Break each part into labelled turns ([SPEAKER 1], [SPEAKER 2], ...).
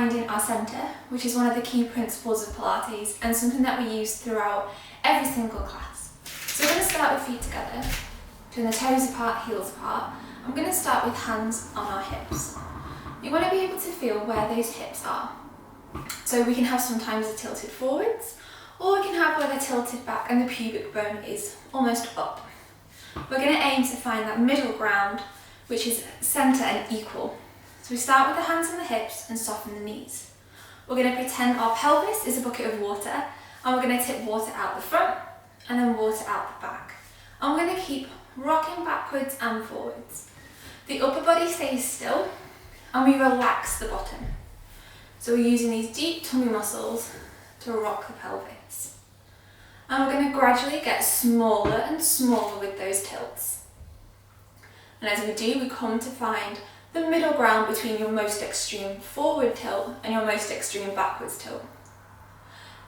[SPEAKER 1] finding our centre, which is one of the key principles of Pilates and something that we use throughout every single class. So we're going to start with feet together, turn the toes apart, heels apart. I'm going to start with hands on our hips. You want to be able to feel where those hips are. So we can have sometimes they're tilted forwards, or we can have where they're tilted back and the pubic bone is almost up. We're going to aim to find that middle ground, which is centre and equal. So we start with the hands on the hips and soften the knees. We're going to pretend our pelvis is a bucket of water, and we're going to tip water out the front and then water out the back. And we're going to keep rocking backwards and forwards. The upper body stays still and we relax the bottom. So we're using these deep tummy muscles to rock the pelvis. And we're going to gradually get smaller and smaller with those tilts. And as we do, we come to find the middle ground between your most extreme forward tilt and your most extreme backwards tilt.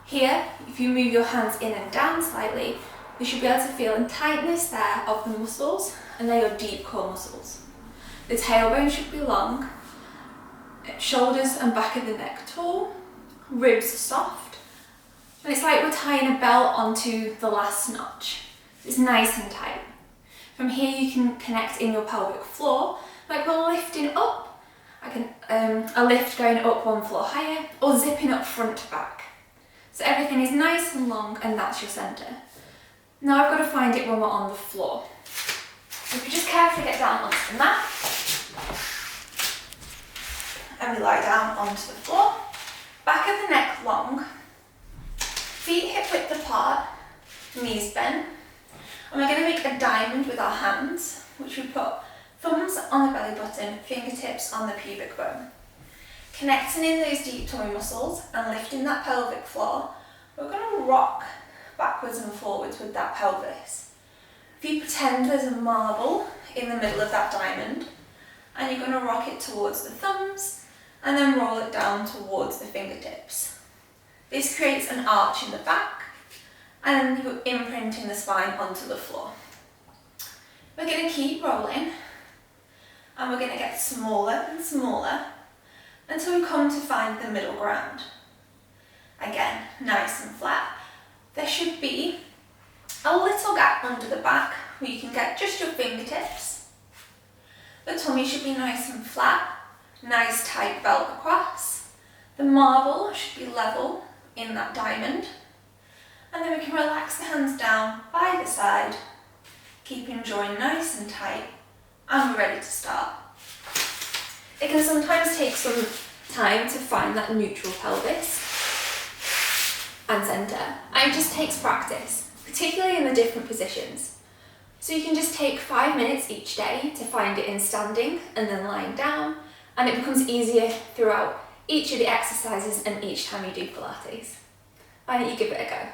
[SPEAKER 1] Here, if you move your hands in and down slightly, you should be able to feel a tightness there of the muscles, and they're your deep core muscles. The tailbone should be long, shoulders and back of the neck tall, ribs soft, and it's like we're tying a belt onto the last notch. It's nice and tight. From here you can connect in your pelvic floor, like we're lifting up, a lift going up one floor higher, or zipping up front to back. So everything is nice and long, and that's your centre. Now I've got to find it when we're on the floor. So if you just carefully get down onto the mat, and we lie down onto the floor, back of the neck long, feet hip width apart, knees bent, and we're going to make a diamond with our hands, which we put thumbs on the belly button, fingertips on the pubic bone. Connecting in those deep tummy muscles and lifting that pelvic floor, we're going to rock backwards and forwards with that pelvis. If you pretend there's a marble in the middle of that diamond, and you're going to rock it towards the thumbs and then roll it down towards the fingertips. This creates an arch in the back, and then you're imprinting the spine onto the floor. We're going to keep rolling, and we're going to get smaller and smaller until we come to find the middle ground. Again, nice and flat. There should be a little gap under the back where you can get just your fingertips. The tummy should be nice and flat, nice tight belt across. The marble should be level in that diamond. And then we can relax the hands down by the side, keeping join nice and tight, and we're ready to start. It can sometimes take some time to find that neutral pelvis and centre, and it just takes practice, particularly in the different positions. So you can just take 5 minutes each day to find it in standing and then lying down, and it becomes easier throughout each of the exercises and each time you do Pilates. Why don't you give it a go?